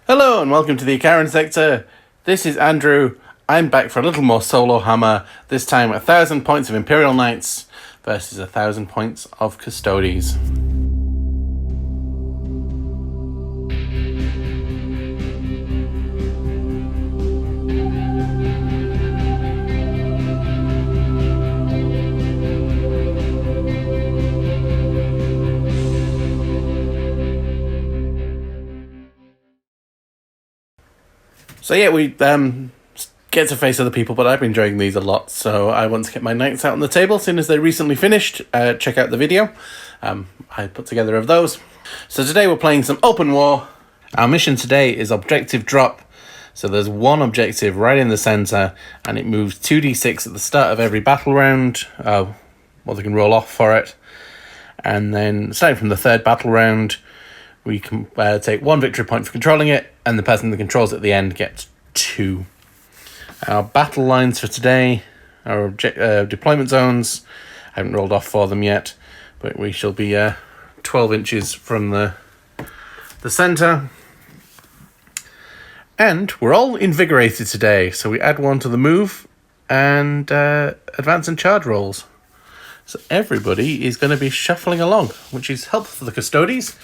Hello and welcome to the Icaran sector. This is Andrew. I'm back for a little more Solohammer, this time 1,000 points of Imperial Knights versus 1,000 points of Custodes. So yeah, we get to face other people, but I've been enjoying these a lot, so I want to get my knights out on the table. As soon as they recently finished, check out the video I put together of those. So today we're playing some open war. Our mission today is objective drop. So there's one objective right in the center, and it moves 2d6 at the start of every battle round. Well, they can roll off for it. And then starting from the third battle round, we can take one victory point for controlling it, and the person that controls it at the end gets 2. Our battle lines for today, our deployment zones, I haven't rolled off for them yet, but we shall be 12 inches from the centre. And we're all invigorated today, so we add 1 to the move and advance and charge rolls. So everybody is going to be shuffling along, which is helpful for the Custodes,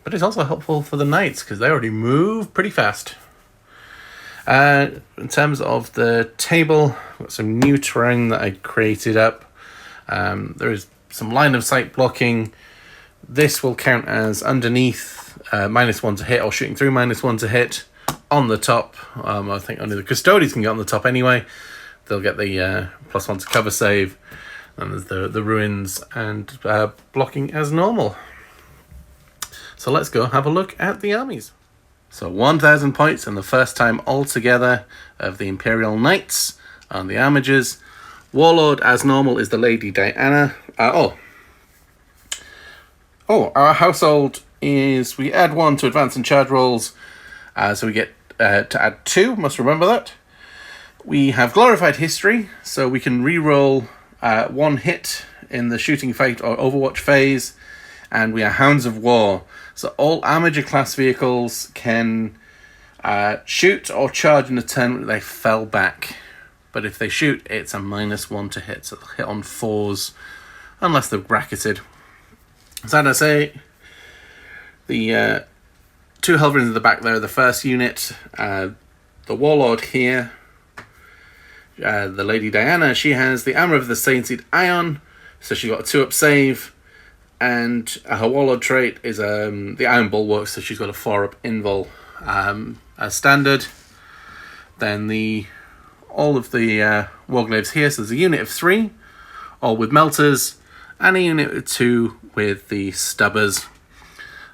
but it's also helpful for the Knights because they already move pretty fast. In terms of the table, I've got some new terrain that I created up. There is some line of sight blocking. This will count as underneath -1 to hit, or shooting through -1 to hit. On the top, I think only the Custodes can get on the top anyway. They'll get the +1 to cover save. And there's the ruins and blocking as normal. So let's go have a look at the armies. So 1,000 points, and the first time altogether of the Imperial Knights on the Armigers. Warlord, as normal, is the Lady Diana. Our household is, we add 1 to advance and charge rolls. So we get to add 2, must remember that. We have glorified history, so we can re-roll 1 hit in the shooting fight or Overwatch phase. And we are Hounds of War. So all Armiger class vehicles can shoot or charge in a turn when they fell back. But if they shoot, it's a -1 to hit. So they'll hit on 4s, unless they're bracketed. So as I say, the 2 Helverins at the back there, the first unit. The Warlord here, the Lady Diana, she has the Armor of the Sainted Ion. So she got a 2-up save. And her Warlord trait is the Iron Bulwark, so she's got a 4-up invul as standard. Then all of the Warglaives here, so there's a unit of 3, all with melters, and a unit of 2 with the stubbers.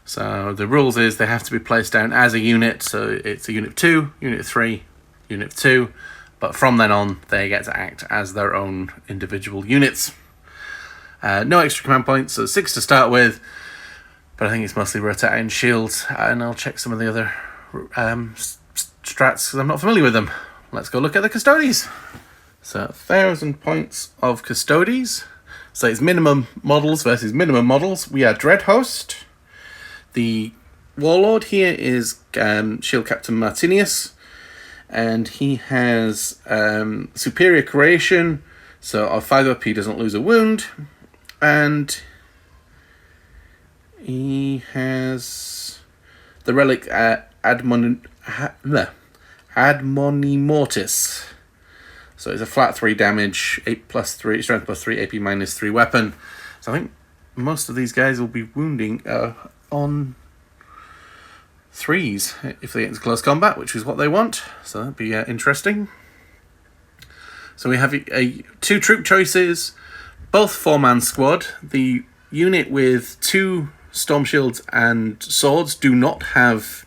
So the rules is they have to be placed down as a unit, so it's a unit of 2, unit of 3, unit of 2, but from then on they get to act as their own individual units. No extra command points, so 6 to start with, but I think it's mostly rotating shields, and I'll check some of the other strats because I'm not familiar with them. Let's go look at the Custodes. So 1,000 points of Custodes. So it's minimum models versus minimum models. We are Dreadhost. The Warlord here is Shield Captain Martinius, and he has Superior Creation, so our 5-up he doesn't lose a wound. And he has the relic Admonimortis. So it's a flat 3 damage, 8+3, strength +3, AP -3 weapon. So I think most of these guys will be wounding on 3s if they get into close combat, which is what they want. So that'd be interesting. So we have 2 troop choices. Both 4-man squad. The unit with 2 storm shields and swords do not have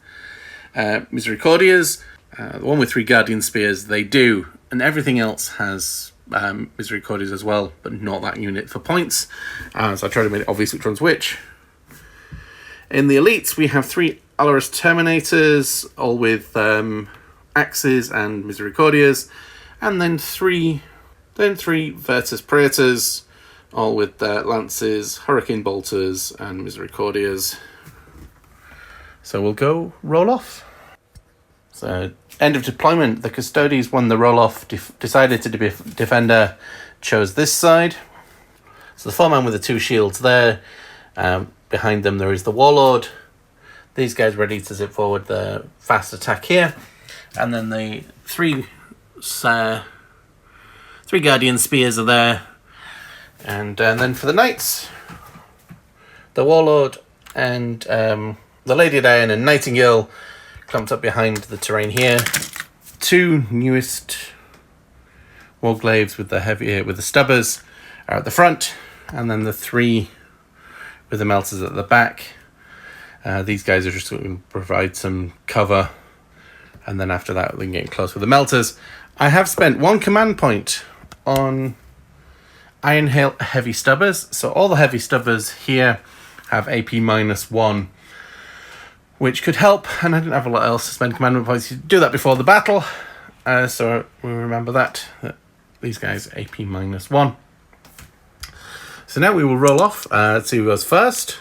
Misericordias. The one with 3 guardian spears, they do. And everything else has Misericordias as well, but not that unit for points. So I tried to make it obvious which one's which. In the elites, we have 3 Alorus Terminators, all with axes and Misericordias. And then 3 Virtus Praetors, all with lances, hurricane bolters, and misericordias. So we'll go roll off. So, end of deployment. The Custodes, when the roll-off decided to be defender, chose this side. So the 4-man with the 2 shields there. Behind them there is the Warlord. These guys ready to zip forward the fast attack here. And then the 3 Guardian Spears are there. And then for the Knights, the Warlord and the Lady of Iron and Nightingale clumped up behind the terrain here. 2 newest Warglaves with the Stubbers are at the front, and then the 3 with the Melters at the back. These guys are just going to provide some cover, and then after that they can get close with the Melters. I have spent 1 command point on Iron Heavy Stubbers, so all the Heavy Stubbers here have AP -1, which could help, and I didn't have a lot else to spend command points. You do that before the battle, so we remember that these guys are AP -1. So now we will roll off. Let's see who goes first.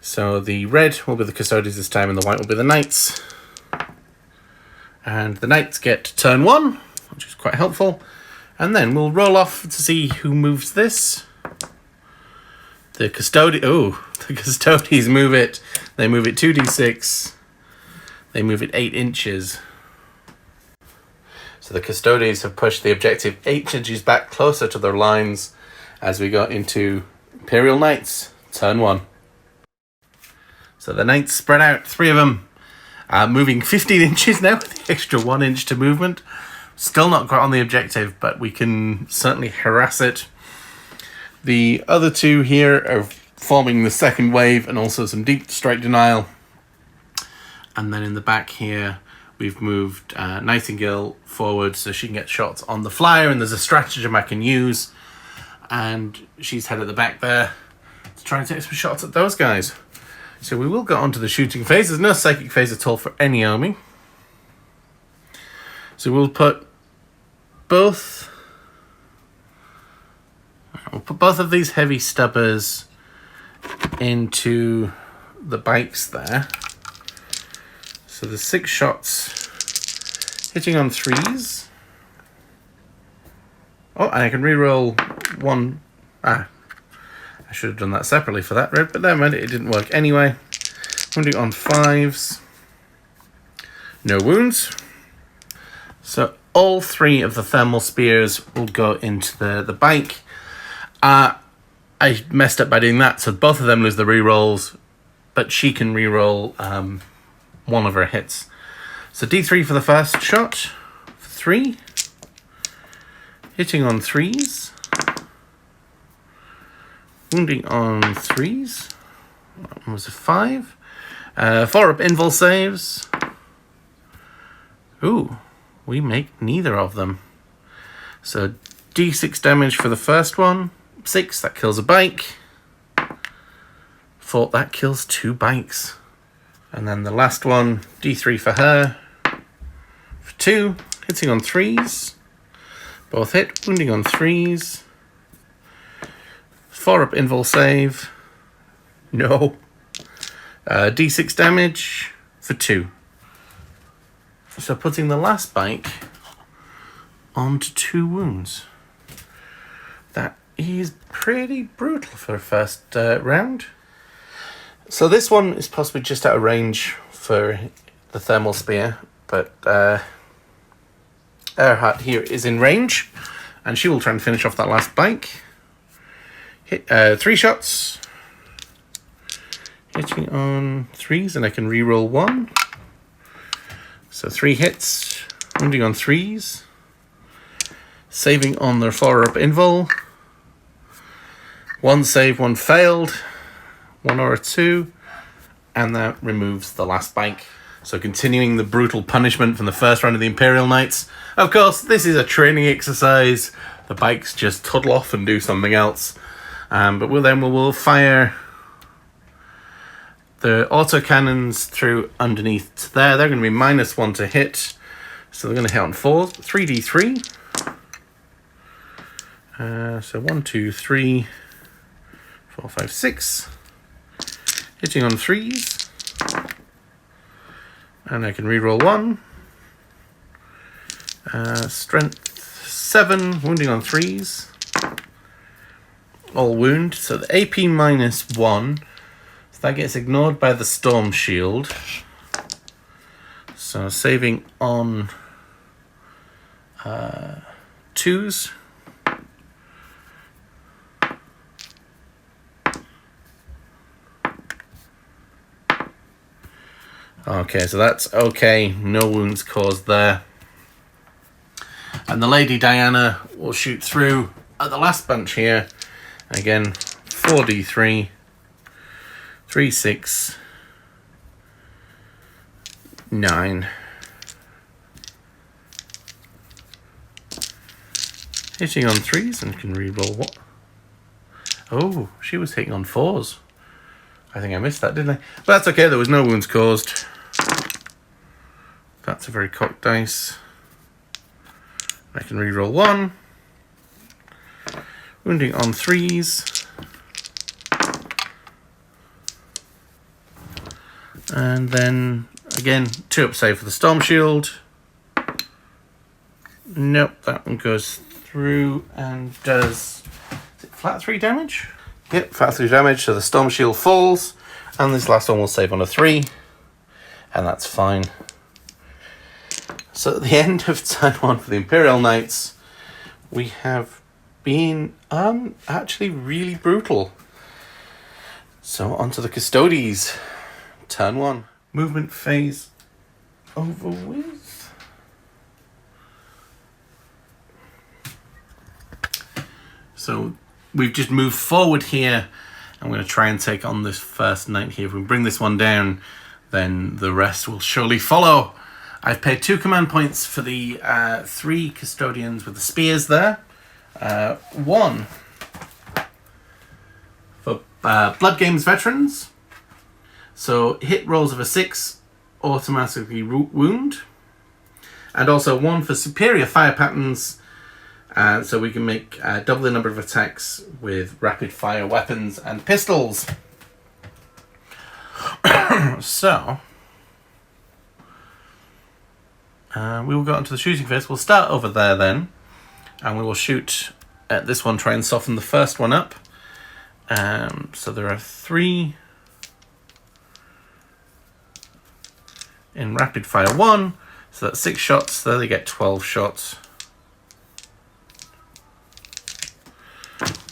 So the red will be the Custodes this time, and the white will be the Knights. And the Knights get turn 1, which is quite helpful. And then we'll roll off to see who moves this. The Custodes move it. They move it 2d6. They move it 8 inches. So the Custodes have pushed the objective 8 inches back closer to their lines as we go into Imperial Knights, turn 1. So the Knights spread out, 3 of them, moving 15 inches now with the extra 1 inch to movement. Still not quite on the objective, but we can certainly harass it. The other 2 here are forming the second wave and also some deep strike denial. And then in the back here, we've moved Nightingale forward so she can get shots on the flyer, and there's a stratagem I can use. And she's head at the back there to try and take some shots at those guys. So we will go on to the shooting phase. There's no psychic phase at all for any army. So we'll put both of these heavy stubbers into the bikes there. So there's 6 shots hitting on 3s. Oh, and I can reroll 1. I should have done that separately for that red, but never mind, it didn't work anyway. Wounding on 5s. No wounds. So all 3 of the thermal spears will go into the bike. I messed up by doing that, so both of them lose the rerolls, but she can reroll 1 of her hits. So D3 for the first shot. 3. Hitting on 3s. Wounding on 3s. That one was a 5. 4 up invul saves. Ooh, we make neither of them. So D6 damage for the first one. 6, that kills a bike. 4, that kills 2 bikes. And then the last one, D3 for her. For 2, hitting on 3s. Both hit, wounding on 3s. 4 up invul save. No. D6 damage for 2. So putting the last bike onto 2 wounds. That is pretty brutal for a first round. So this one is possibly just out of range for the thermal spear, but Earhart here is in range, and she will try and finish off that last bike. Hit 3 shots. Hitting on 3s, and I can reroll 1. So 3 hits, wounding on 3s. Saving on their 4 up invul. 1 save, 1 failed. 1 or a 2. And that removes the last bike. So continuing the brutal punishment from the first round of the Imperial Knights. Of course, this is a training exercise. The bikes just toddle off and do something else. But we'll fire the autocannons through underneath there. They're going to be -1 to hit. So they're going to hit on 4. 3d3. So 1, 2, 3, 4, 5, 6. Hitting on 3s. And I can reroll 1. Strength 7, wounding on 3s. All wound. So the AP -1. So that gets ignored by the Storm Shield. So saving on 2s. Okay, so that's okay. No wounds caused there. And the Lady Diana will shoot through at the last bunch here. Again, 4d3, 3, 6, 9. Hitting on 3s and can reroll what? Oh, she was hitting on 4s. I think I missed that, didn't I? But that's okay, there was no wounds caused. That's a very cocked dice. I can reroll 1. Wounding on 3s. And then, again, 2 up save for the Storm Shield. Nope, that one goes through and does... Is it flat 3 damage? Yep, flat 3 damage, so the Storm Shield falls. And this last one will save on a 3. And that's fine. So at the end of turn 1 for the Imperial Knights, we have been actually really brutal. So onto the Custodes. Turn 1. Movement phase over with. So we've just moved forward here. I'm going to try and take on this first knight here. If we bring this one down, then the rest will surely follow. I've paid 2 command points for the 3 custodians with the spears there. 1 for Blood Games veterans. So hit rolls of a 6 automatically wound. And also 1 for superior fire patterns. So we can make double the number of attacks with rapid fire weapons and pistols. So we will go on to the shooting phase. We'll start over there then, and we will shoot at this one, try and soften the first one up. So there are 3 in rapid fire 1, so that's 6 shots. There they get 12 shots.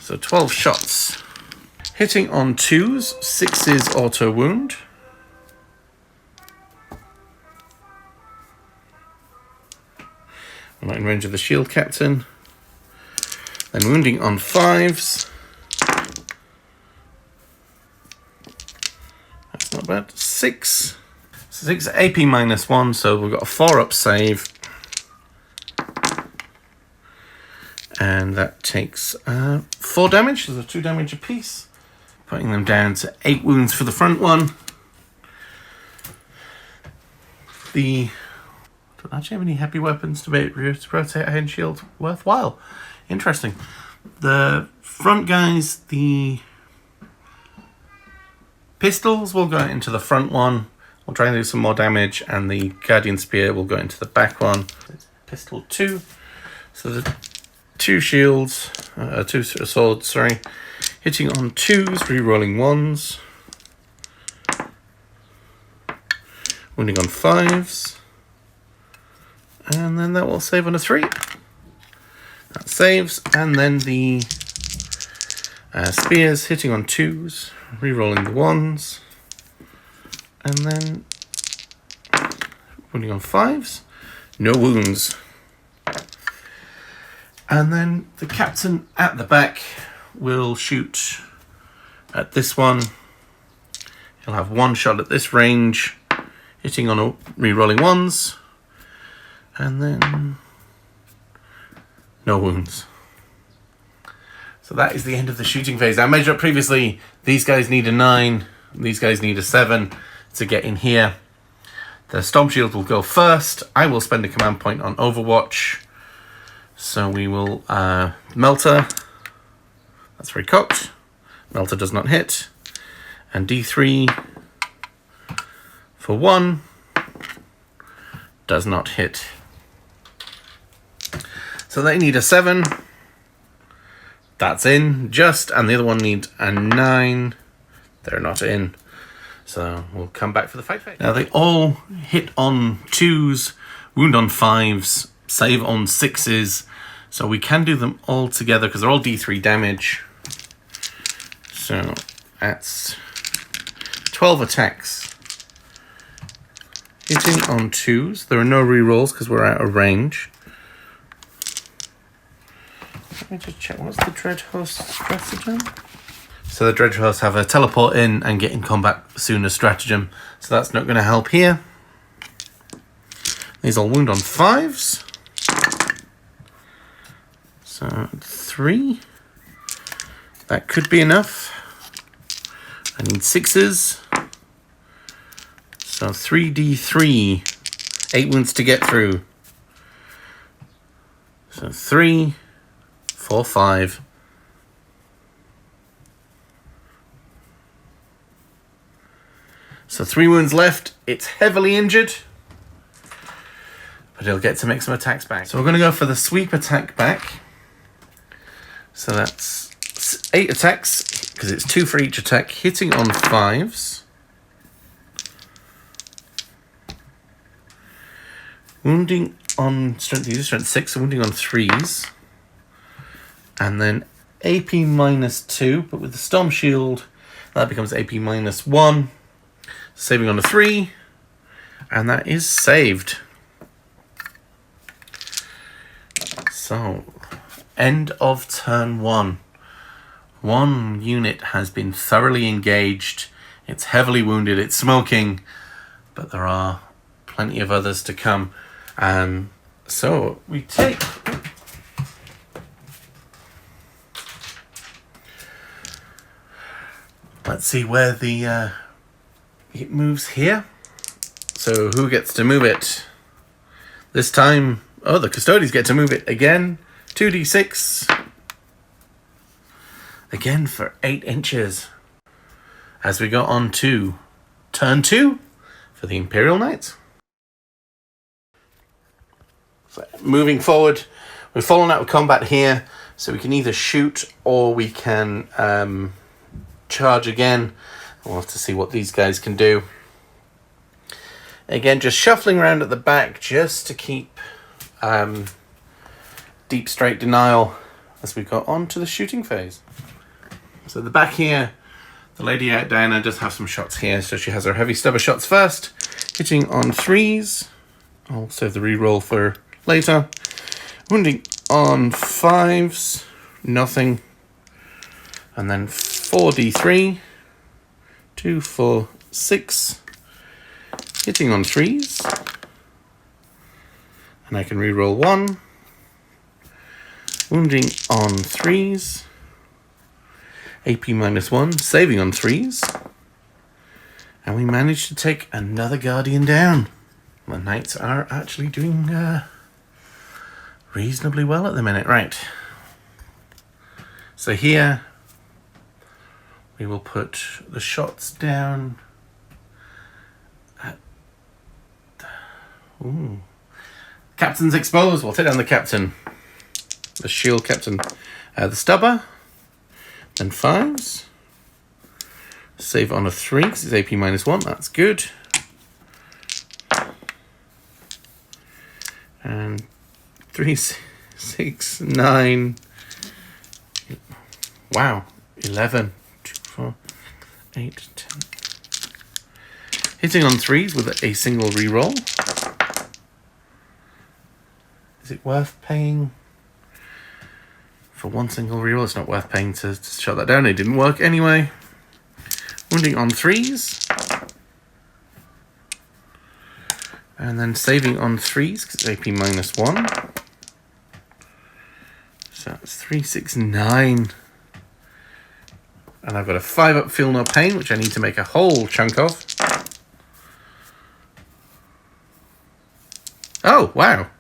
So 12 shots. Hitting on 2s, 6s auto wound. I'm not in range of the shield captain. Then wounding on 5s. That's not bad. 6. 6 AP -1, so we've got a 4 up save. And that takes 4 damage, so 2 damage apiece. Putting them down to 8 wounds for the front one. Don't actually have any heavy weapons to rotate a hand shield worthwhile. Interesting. The front guys, the pistols will go into the front one. We'll try and do some more damage, and the Guardian Spear will go into the back one. Pistol 2. So the 2 shields, 2 swords, sorry. Hitting on 2s, rerolling 1s. Wounding on 5s. And then that will save on a 3. That saves. And then the spears hitting on 2s, rerolling the 1s. And then wounding on 5s. No wounds. And then the captain at the back will shoot at this one. He'll have 1 shot at this range, hitting on rerolling 1s. And then no wounds. So that is the end of the shooting phase. I measured up previously, these guys need a 9, these guys need a 7 to get in here. The Storm Shield will go first. I will spend a command point on Overwatch. So we will Melter. That's very cocked. Melter does not hit. And D3 for 1. Does not hit. So they need a 7. That's in, just, and the other one needs a 9. They're not in. So we'll come back for the fight phase. Now they all hit on 2s, wound on 5s, save on 6s. So we can do them all together because they're all D3 damage. So that's 12 attacks. Hitting on 2s. There are no rerolls because we're out of range. Let me just check. What's the Dread Host stratagem? So the Dread Hosts have a teleport in and get in combat sooner stratagem. So that's not going to help here. These all wound on 5s. So 3. That could be enough. I need 6s. So 3d3. 8 wounds to get through. So 3, 4, 5. So 3 wounds left. It's heavily injured. But he'll get to make some attacks back. So we're going to go for the sweep attack back. So that's 8 attacks, because it's 2 for each attack. Hitting on 5s. Wounding on strength, strength 6, so wounding on 3s. And then AP -2, but with the Storm Shield, that becomes AP -1. Saving on a 3, and that is saved. So, end of turn 1. One unit has been thoroughly engaged. It's heavily wounded, it's smoking, but there are plenty of others to come. So, we take... Let's see where the... it moves here. So who gets to move it? This time, oh, the Custodes get to move it again. 2d6. Again for 8 inches. As we go on to turn 2 for the Imperial Knights. So moving forward, we've fallen out of combat here, so we can either shoot or we can charge again. We'll have to see what these guys can do. Again, just shuffling around at the back just to keep deep straight denial as we go on to the shooting phase. So the back here, the Lady Diana does have some shots here, so she has her heavy stubber shots first. Hitting on 3s. I'll save the reroll for later. Wounding on 5s. Nothing. And then 4d3. 2, 4, 6. Hitting on 3s. And I can reroll 1. Wounding on 3s. AP -1. Saving on 3s. And we managed to take another Guardian down. The Knights are actually doing reasonably well at the minute. Right. So here... we will put the shots down at... Ooh. Captain's exposed. We'll take down the captain. The shield captain. The stubber. Then 5s. Save on a 3 because it's AP -1. That's good. And 3, 6, 9. Wow. 11. 4, 8, 10. Hitting on 3s with a single reroll. Is it worth paying for one single reroll? It's not worth paying to shut that down. It didn't work anyway. Wounding on 3s. And then saving on 3s because it's AP -1. So it's 3, 6, 9. And I've got a 5-up Feel No Pain, which I need to make a whole chunk of. Oh, wow.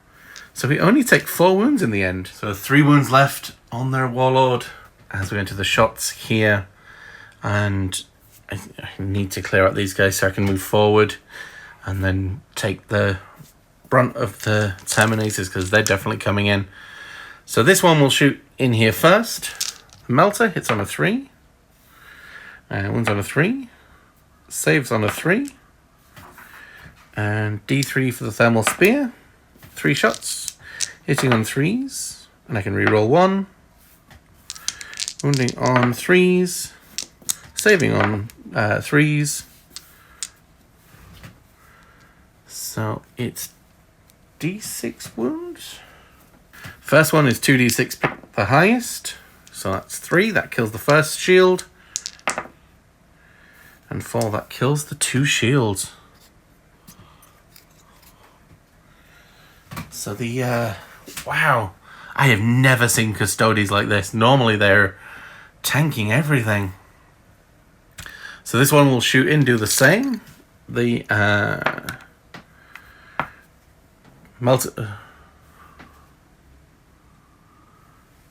So we only take 4 wounds in the end. So 3 wounds left on their Warlord as we enter the shots here. And I need to clear out these guys so I can move forward and then take the brunt of the Terminators because they're definitely coming in. So this one will shoot in here first. Melter hits on a 3. Wounds on a 3. Saves on a 3. And D3 for the Thermal Spear. 3 shots. Hitting on 3s. And I can reroll 1. Wounding on 3s. Saving on 3s. So it's D6 wounds. First one is 2d6, pick the highest. So that's 3, that kills the first shield. And 4, that kills the 2 shields. So the, wow. I have never seen Custodes like this. Normally they're tanking everything. So this one will shoot in, do the same. The,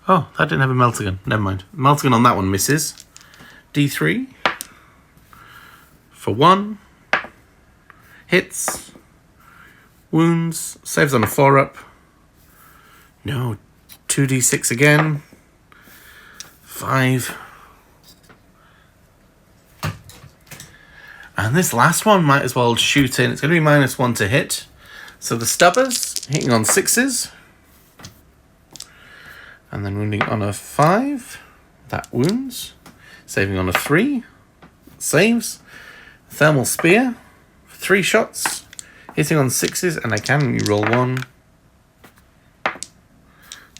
oh, that didn't have a Meltagun. Never mind. Meltagun on that one misses. D3 for 1. Hits. Wounds. Saves on a 4-up. No. 2d6 again. 5. And this last one might as well shoot in. It's going to be -1 to hit. So the Stubbers, hitting on 6s. And then wounding on a 5. That wounds. Saving on a 3. Saves. Thermal Spear. 3 shots. Hitting on 6s. And I can reroll 1.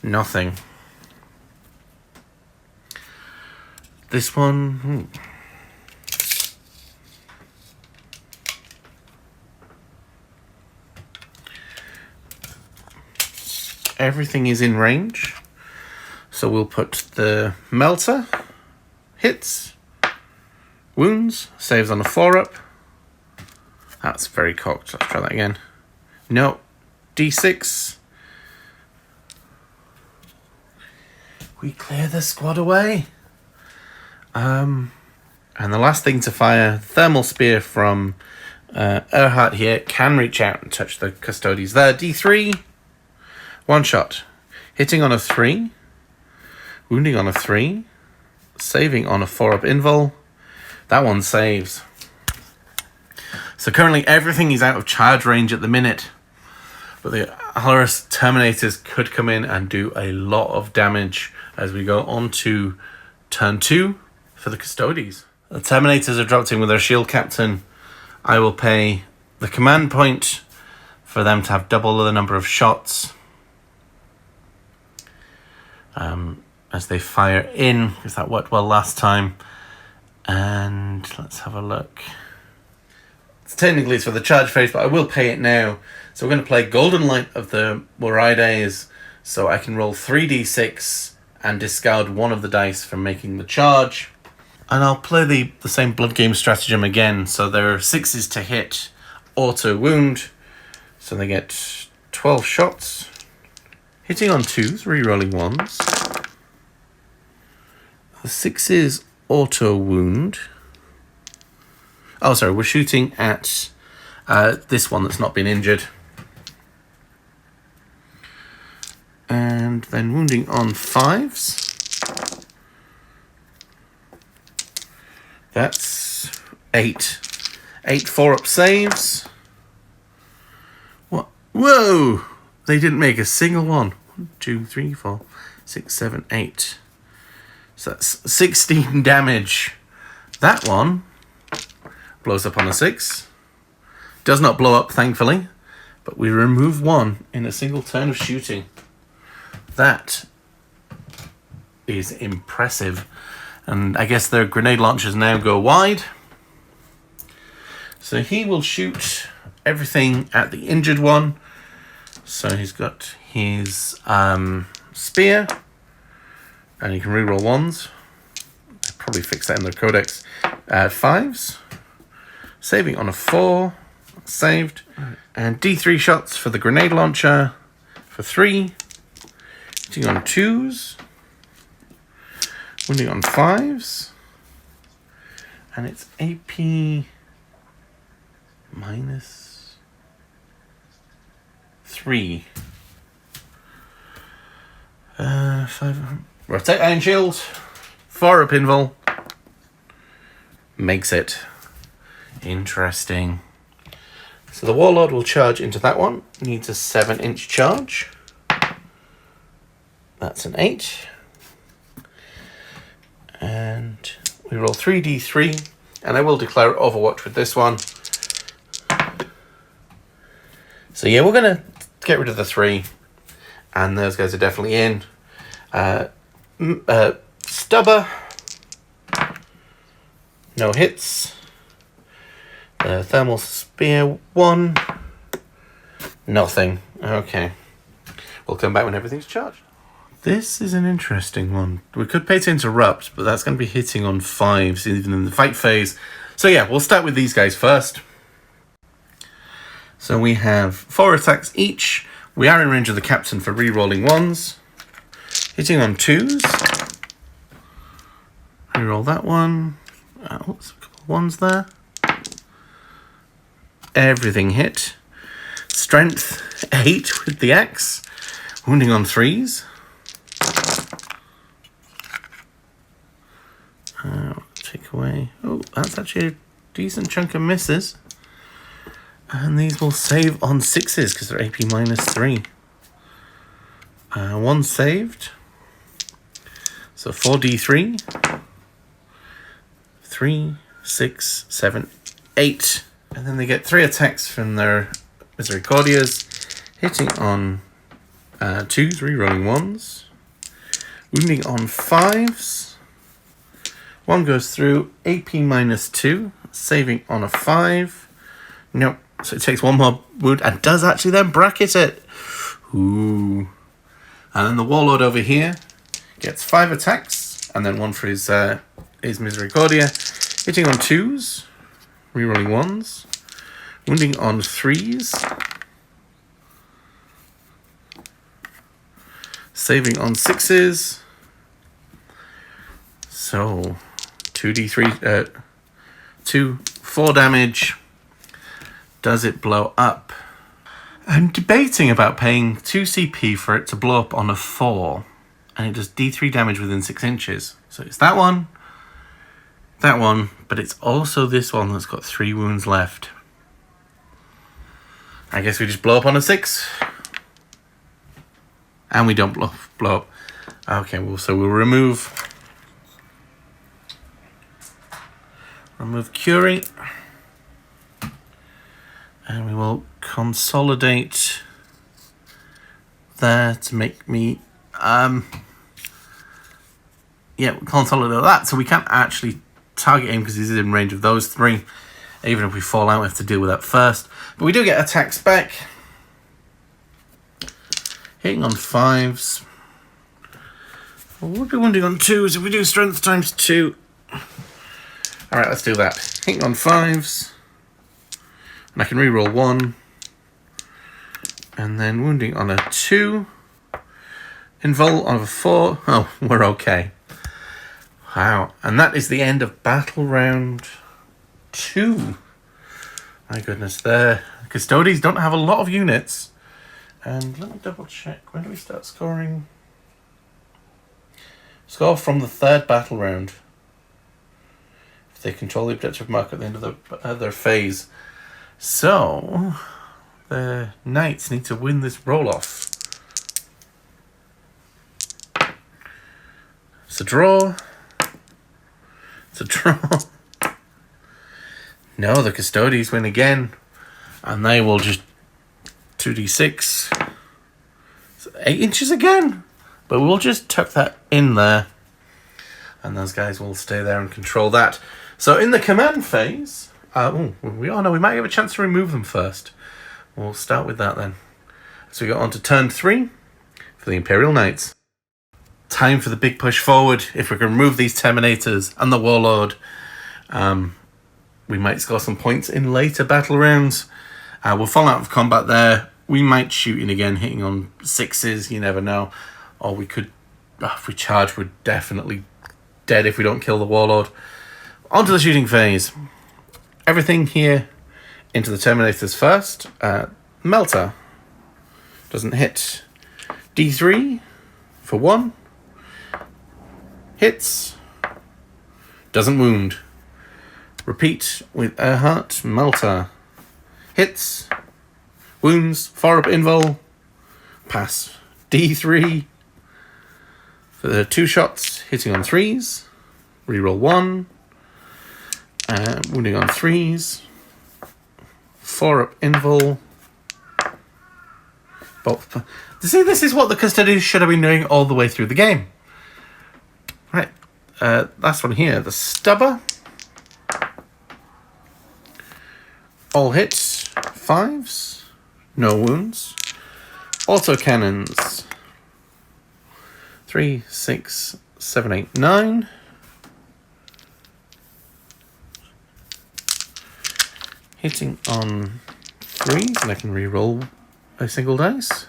Nothing. This one... Everything is in range. So we'll put the Melter. Hits. Wounds. Saves on a 4-up. That's very cocked. Let's try that again. No. D6. We clear the squad away. And the last thing to fire, Thermal Spear from Erhardt here, can reach out and touch the Custodes there. D3. 1 shot. Hitting on a 3. Wounding on a 3. Saving on a 4-up invul. That one saves. So currently everything is out of charge range at the minute. But the Allarus Terminators could come in and do a lot of damage as we go on to turn 2 for the Custodes. The Terminators are dropped in with their shield captain. I will pay the command point for them to have double the number of shots. As they fire in, because that worked well last time. And let's have a look. It's technically for the charge phase, but I will pay it now. So we're going to play Golden Light of the Moraides, so I can roll 3d6 and discard 1 of the dice from making the charge. And I'll play the same Blood Game stratagem again. So there are 6s to hit, auto wound. So they get 12 shots. Hitting on 2s, re-rolling 1s. The 6s auto wound. Oh, sorry, we're shooting at this one that's not been injured. And then wounding on 5s. That's 8. 8 4-up saves. What? Whoa! They didn't make a single one. 1, 2, 3, 4, 6, 7, 8. So that's 16 damage. That one blows up on a 6. Does not blow up, thankfully. But we remove 1 in a single turn of shooting. That is impressive. And I guess their grenade launchers now go wide. So he will shoot everything at the injured one. So he's got his spear. And he can reroll 1s. I'll probably fix that in the codex. 5s. Saving on a 4. Saved. And D3 shots for the grenade launcher. For 3. Hitting on 2s. Wounding on 5s. And it's AP minus... 3. 5. Rotate Iron Shield. 4 up Invul. Makes it. Interesting. So the Warlord will charge into that one. Needs a 7-inch charge. That's an 8. And we roll 3d3. And I will declare Overwatch with this one. So yeah, we're going to get rid of the 3. And those guys are definitely in. Stubber. No hits. Thermal Spear 1. Nothing. Okay. We'll come back when everything's charged. This is an interesting one. We could pay to interrupt, but that's going to be hitting on 5s even in the fight phase. So yeah, we'll start with these guys first. So we have 4 attacks each. We are in range of the captain for re-rolling 1s. Hitting on 2s. Re-roll that one. Oops, a couple of 1s there. Everything hit. Strength 8 with the axe. Wounding on 3s. Take away. Oh, that's actually a decent chunk of misses. And these will save on 6s because they're AP -3. 1 saved. So 4d3. 3, 6, 7, 8. And then they get 3 attacks from their Misericordias. Hitting on 2s, re-rolling 1s. Wounding on 5s. 1 goes through, AP -2. Saving on a 5. Nope. So it takes 1 more wound and does actually then bracket it. Ooh. And then the Warlord over here gets 5 attacks. And then 1 for his Misericordia. Hitting on 2s. Rerolling 1s. Wounding on 3s. Saving on 6s. So 2d3, 4 damage. Does it blow up? I'm debating about paying 2 CP for it to blow up on a 4. And it does D3 damage within 6 inches. So it's that one, but it's also this one that's got 3 wounds left. I guess we just blow up on a 6. And we don't blow up. Okay, well, so we'll remove Curie. And we will consolidate there to make me consolidate that, so we can't actually target him because he's in range of those 3. Even if we fall out, we have to deal with that first. But we do get attacks back. Hitting on 5s. We'll be wounding on 2s if we do strength times 2. Alright, let's do that. Hitting on 5s. And I can reroll 1. And then wounding on a 2. Invul on a 4. Oh, we're okay. Wow. And that is the end of battle round 2. My goodness, the Custodes don't have a lot of units. And let me double check. When do we start scoring? Score from the 3rd battle round. If they control the objective mark at the end of their phase. So, the Knights need to win this roll-off. It's a draw. It's a draw. No, the Custodes win again. And they will just 2d6. So 8 inches again. But we'll just tuck that in there. And those guys will stay there and control that. So in the command phase... we might have a chance to remove them first. We'll start with that then. So we got on to turn 3 for the Imperial Knights. Time for the big push forward. If we can remove these Terminators and the Warlord, we might score some points in later battle rounds. We'll fall out of combat there. We might shoot in again, hitting on 6s. You never know. Or we could, if we charge, we're definitely dead if we don't kill the Warlord. On to the shooting phase. Everything here into the Terminators first. Melter. Doesn't hit. D3 for 1. Hits. Doesn't wound. Repeat with Earhart. Malta. Hits. Wounds. 4-up invul. Pass. D3 for the 2 shots. Hitting on 3s. Reroll 1. Wounding on 3s. 4-up invul. Both. See, this is what the Custodes should have been doing all the way through the game. Right. Last one here. The Stubber. All hits. 5s. No wounds. Autocannons. 3, 6, 7, 8, 9. Hitting on 3s, and I can re-roll a single dice.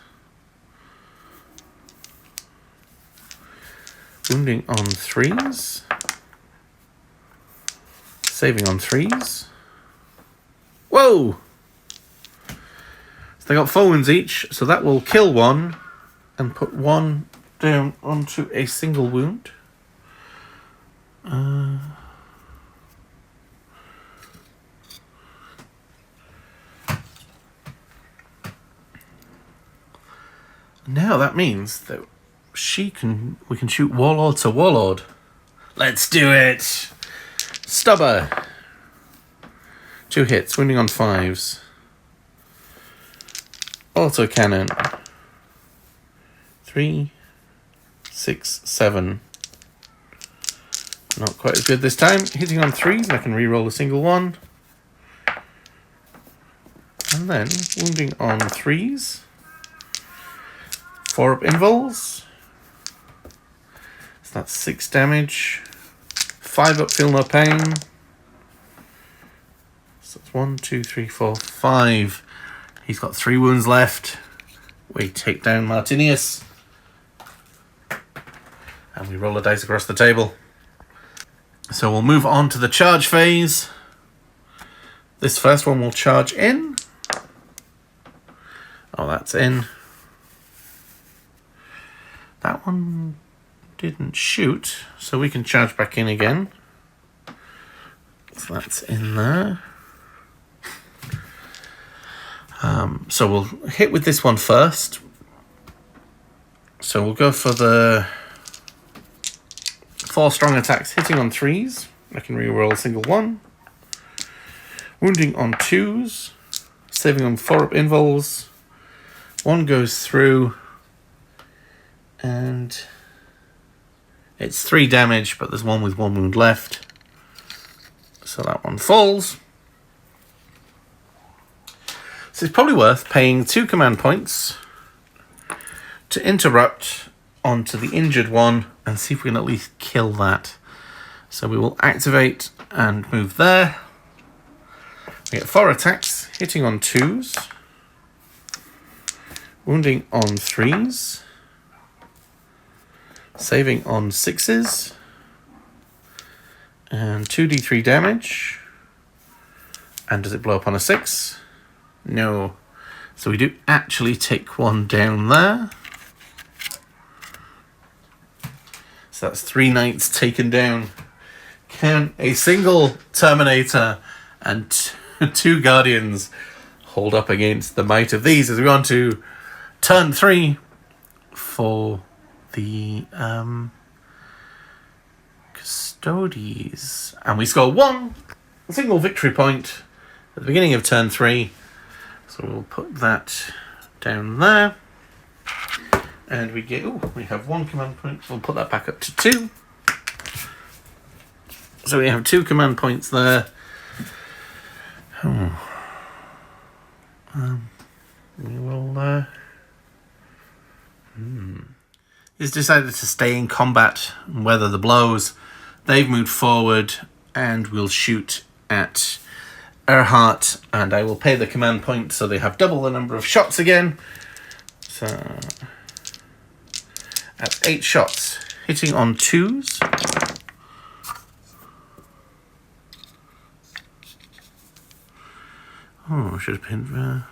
Wounding on 3s. Saving on 3s. Whoa! So they got 4 wounds each, so that will kill 1 and put 1 down onto a single wound. Now that means that we can shoot Warlord to Warlord. Let's do it! Stubber. 2 hits, wounding on 5s. Autocannon. 3, 6, 7. Not quite as good this time. Hitting on 3s, I can re-roll a single one. And then wounding on 3s. 4-up invuls. So that's 6 damage. 5-up feel no pain. So it's 1, 2, 3, 4, 5. He's got 3 wounds left. We take down Martinius. And we roll a dice across the table. So we'll move on to the charge phase. This first one will charge in. Oh, that's in. That one didn't shoot, so we can charge back in again. So that's in there. So we'll hit with this one first. So we'll go for the 4 strong attacks, hitting on 3s. I can re-roll a single one. Wounding on 2s. Saving on 4-up invuls. 1 goes through. And it's 3 damage, but there's 1 with 1 wound left. So that one falls. So it's probably worth paying 2 command points to interrupt onto the injured one and see if we can at least kill that. So we will activate and move there. We get 4 attacks, hitting on 2s, wounding on 3s, saving on 6s, and 2d3 damage. And does it blow up on a 6? No. So we do actually take 1 down there. So that's 3 knights taken down. Can a single Terminator and 2 Guardians hold up against the might of these as we go on to turn 3 for the Custodes. And we score 1 single victory point at the beginning of turn 3. So we'll put that down there. And we get, we have 1 command point. We'll put that back up to 2. So we have 2 command points there. We will, He's decided to stay in combat and weather the blows. They've moved forward and we'll shoot at Earhart, and I will pay the command point so they have double the number of shots again. So at 8 shots, hitting on 2s. Oh, I should have pinned.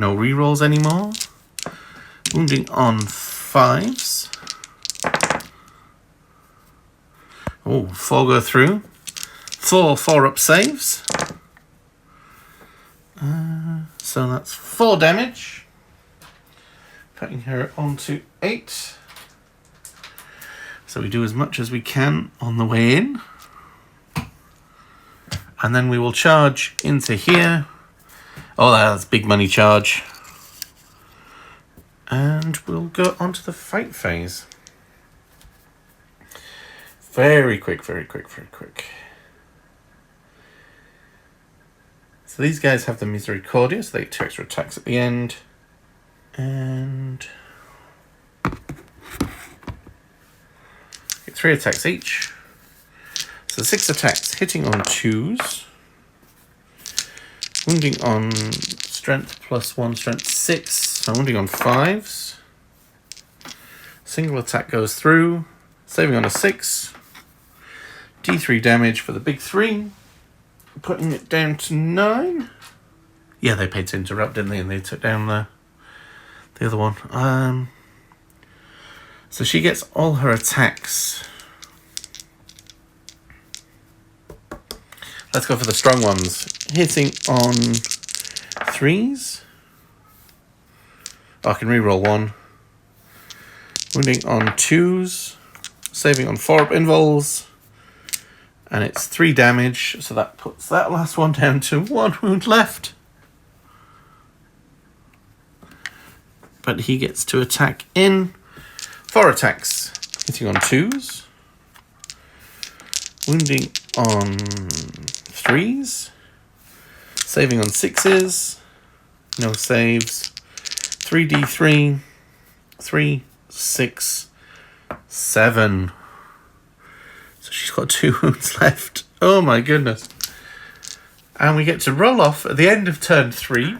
No rerolls anymore. Wounding on 5s. Oh, 4 go through. 4 up saves. So that's 4 damage. Putting her onto 8. So we do as much as we can on the way in. And then we will charge into here. Oh, that's big money charge. And we'll go onto the fight phase. Very quick, very quick, very quick. So these guys have the Misericordia, so they get 2 extra attacks at the end. And get 3 attacks each. So 6 attacks, hitting on 2s. Wounding on strength +1, strength 6. So wounding on 5s. Single attack goes through. Saving on a 6. D3 damage for the big 3. Putting it down to 9. Yeah, they paid to interrupt, didn't they? And they took down the other one. So she gets all her attacks. Let's go for the strong ones. Hitting on 3s. Oh, I can reroll 1. Wounding on 2s. Saving on 4 up invols. And it's 3 damage, so that puts that last one down to 1 wound left. But he gets to attack in 4 attacks. Hitting on 2s. Wounding on 3s. Saving on 6s. No saves. 3d3. 3, 6, 7. So she's got 2 wounds left. Oh my goodness. And we get to roll off at the end of turn 3.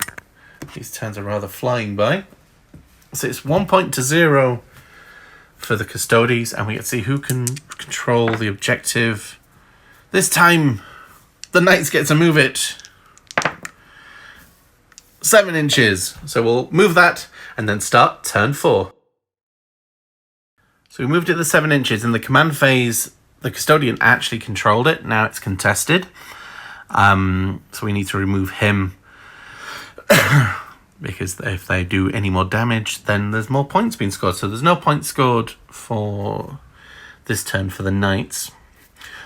These turns are rather flying by. So it's 1 point to 0 for the Custodes, and we get to see who can control the objective. This time, the Knights get to move it 7 inches. So we'll move that and then start turn 4. So we moved it to 7 inches. In the command phase, the Custodian actually controlled it. Now it's contested. So we need to remove him. Because if they do any more damage, then there's more points being scored. So there's no points scored for this turn for the Knights.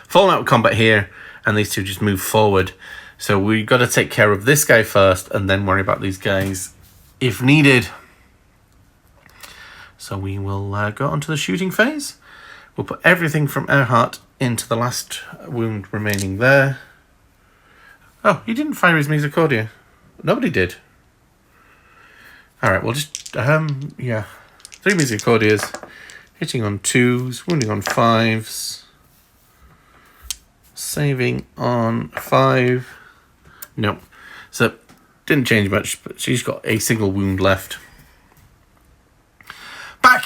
Falling out of combat here, and these two just move forward. So we've got to take care of this guy first, and then worry about these guys if needed. So we will go on to the shooting phase. We'll put everything from Erhardt into the last wound remaining there. Oh, he didn't fire his Misericordia. Nobody did. Alright, we'll just, yeah. 3 Misericordias. Hitting on 2s, wounding on 5s. Saving on 5. Nope. So, didn't change much, but she's got a single wound left. Back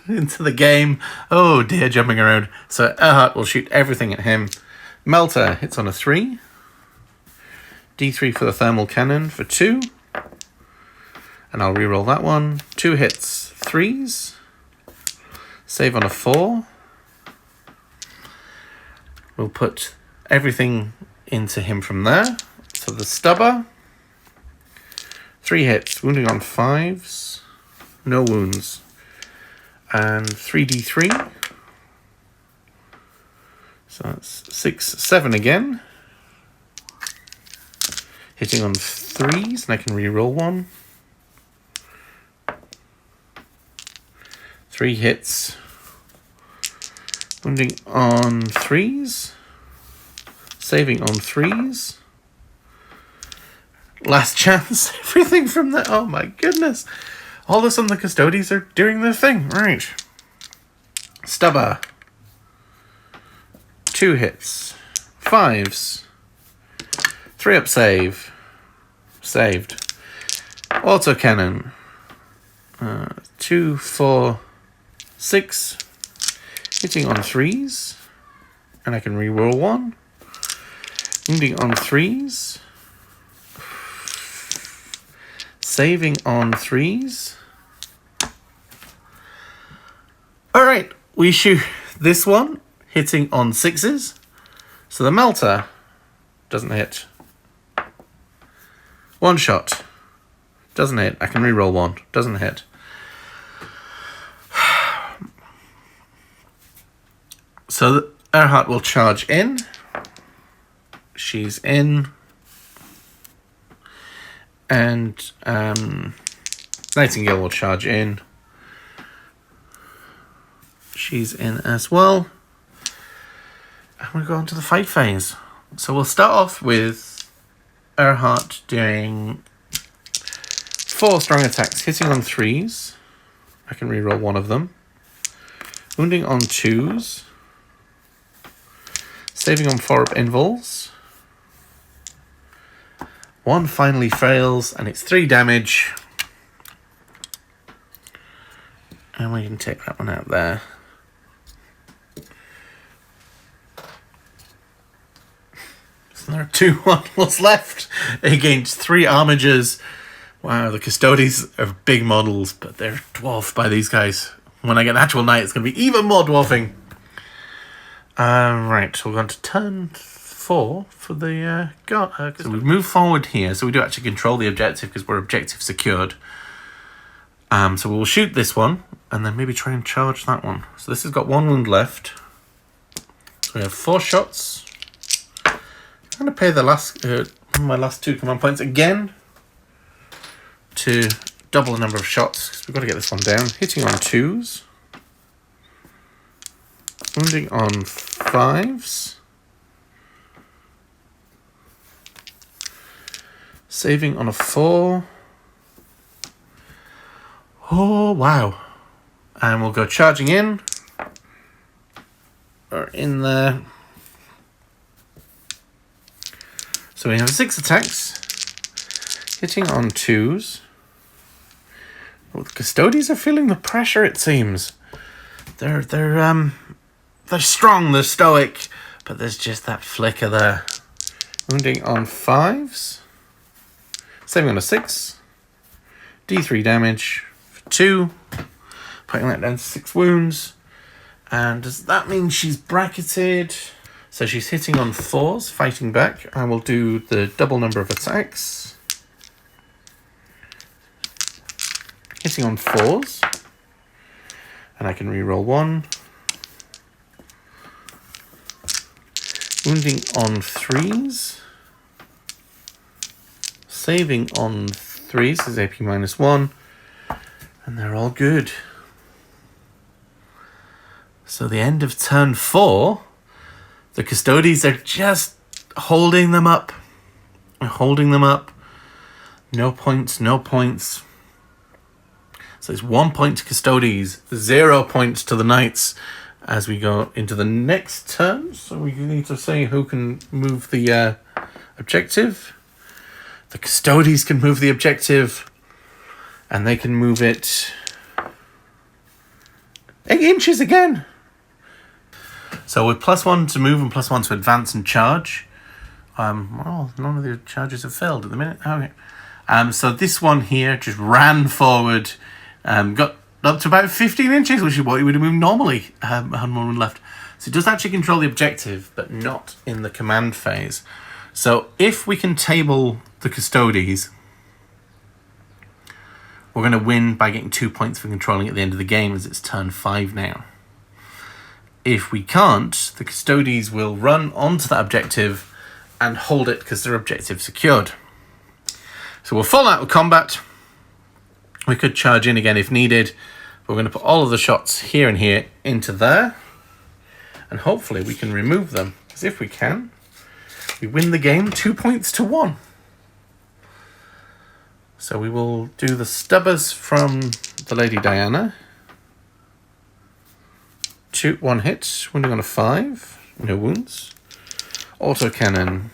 into the game. Oh dear, jumping around. So, Erhardt will shoot everything at him. Melter hits on a 3. D3 for the thermal cannon for 2. And I'll reroll that one. 2 hits, 3s. Save on a 4. We'll put everything into him from there. So the stubber. 3 hits, wounding on 5s. No wounds. And 3d3. So that's 6, 7 again. Hitting on 3s, and I can reroll 1. 3 hits. Wounding on 3s. Saving on 3s. Last chance. Everything from there. Oh my goodness. All of a sudden the Custodes are doing their thing. Right. Stubber. 2 hits. 5s. 3 up save. Saved. Autocannon. 2, 4, 6. Hitting on 3s. And I can reroll 1. Wounding on 3s. Saving on 3s. Alright, we shoot this one, hitting on 6s. So the melter doesn't hit. One shot. Doesn't hit. I can reroll one. Doesn't hit. So Earhart will charge in. She's in. And Nightingale will charge in. She's in as well. And we'll go on to the fight phase. So we'll start off with Earhart doing 4 strong attacks, hitting on 3s. I can reroll one of them. Wounding on 2s. Saving on 4 up invuls. 1 finally fails, and it's 3 damage. And we can take that one out there. So there are 2 models left against 3 Armigers. Wow, the Custodes are big models, but they're dwarfed by these guys. When I get an actual knight, it's going to be even more dwarfing. Right, so we're going to turn 4 for the so we move forward here, so we do actually control the objective because we're objective secured. So we'll shoot this one and then maybe try and charge that one. So this has got 1 wound left. So we have 4 shots. I'm going to pay the last my last 2 command points again to double the number of shots because we've got to get this one down. Hitting on 2s. Wounding on 5s. Saving on a 4. Oh, wow. And we'll go charging in. Or in there. So we have 6 attacks. Hitting on 2s. Well, the Custodes are feeling the pressure, it seems. They're strong, they're stoic, but there's just that flicker there. Wounding on 5s. Saving on a 6. D3 damage for 2. Putting that down to 6 wounds. And does that mean she's bracketed? So she's hitting on 4s, fighting back. I will do the double number of attacks. Hitting on 4s. And I can reroll 1. Wounding on 3s. Saving on 3s is AP -1. And they're all good. So the end of turn 4, the Custodes are just holding them up. Holding them up. No points, no points. So it's 1 point to Custodes, 0 points to the Knights as we go into the next turn. So we need to see who can move the objective. The Custodes can move the objective, and they can move it 8 inches again. So with +1 to move and +1 to advance and charge. Well, none of the charges have failed at the minute. Okay. So this one here just ran forward, got up to about 15 inches, which is what he would have moved normally, had 1 wound left. So it does actually control the objective, but not in the command phase. So if we can table the Custodes, we're going to win by getting 2 points for controlling at the end of the game, as it's turn 5 now. If we can't, the Custodes will run onto that objective and hold it because their objective secured. So we'll fall out of combat. We could charge in again if needed. But we're going to put all of the shots here and here into there. And hopefully we can remove them. Because if we can, we win the game 2 points to 1. So we will do the stubbers from the Lady Diana. 1 hit, wounding on a 5, no wounds. Autocannon.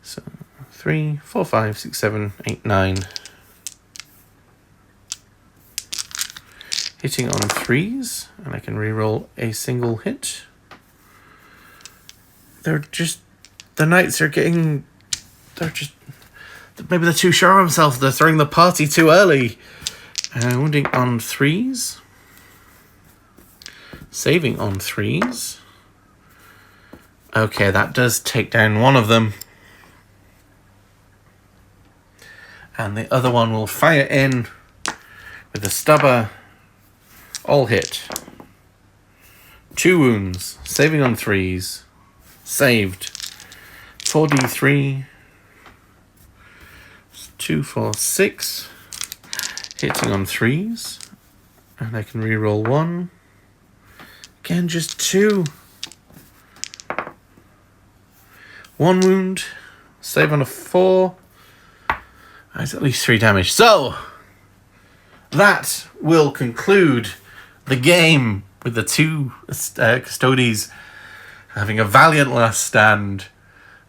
So 3, 4, 5, 6, 7, 8, 9. Hitting on 3s, and I can reroll a single hit. The Knights are getting, Maybe they're too sure of themselves. They're throwing the party too early. Wounding on 3s. Saving on 3s. Okay, that does take down one of them. And the other one will fire in with a stubber. All hit. 2 wounds. Saving on 3s. Saved. 4d3. 2, 4, 6. Hitting on 3s. And I can reroll 1. Again, just 2. 1 wound. Save on a 4. That's at least 3 damage. So, that will conclude the game with the 2 Custodes having a valiant last stand.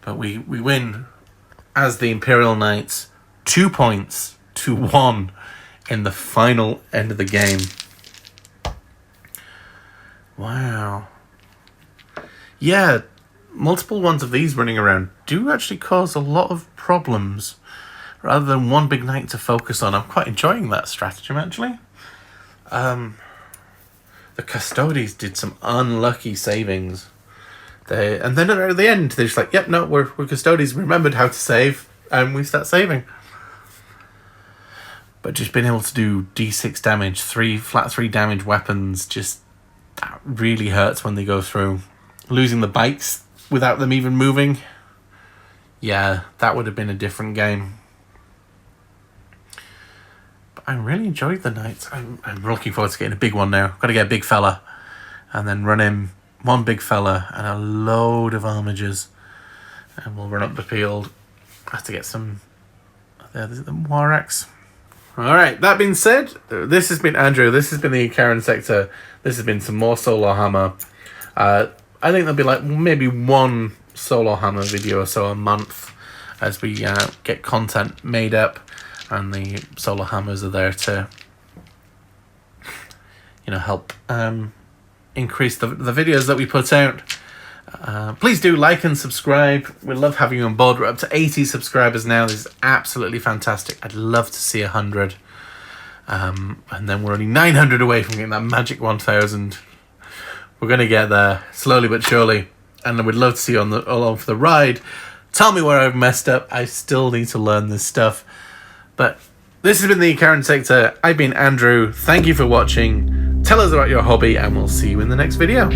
But we win as the Imperial Knights 2 points to 1 in the final end of the game. Wow. Yeah, multiple ones of these running around do actually cause a lot of problems. Rather than one big knight to focus on, I'm quite enjoying that stratagem, actually. The Custodes did some unlucky savings. And then at the end, they're just like, yep, no, we're Custodes. We remembered how to save, and we start saving. But just being able to do d6 damage, 3 damage weapons, just that really hurts when they go through. Losing the bikes without them even moving, yeah, that would have been a different game. But I really enjoyed the Knights. I'm looking forward to getting a big one now. Got to get a big fella, and then run in one big fella and a load of Armigers, and we'll run up the field. I have to get some. There's the Waraks. Alright, that being said, this has been Andrew, this has been the Icaran sector, this has been some more Solohammer. I think there'll be like maybe one Solohammer video or so a month as we get content made up, and the Solohammers are there to, help increase the videos that we put out. Please do like and subscribe. We love having you on board. We're up to 80 subscribers now. This is absolutely fantastic. I'd love to see 100. And then we're only 900 away from getting that magic 1000. We're going to get there slowly but surely. And I would love to see you along for the ride. Tell me where I've messed up. I still need to learn this stuff. But this has been the Icaran sector. I've been Andrew. Thank you for watching. Tell us about your hobby, and we'll see you in the next video.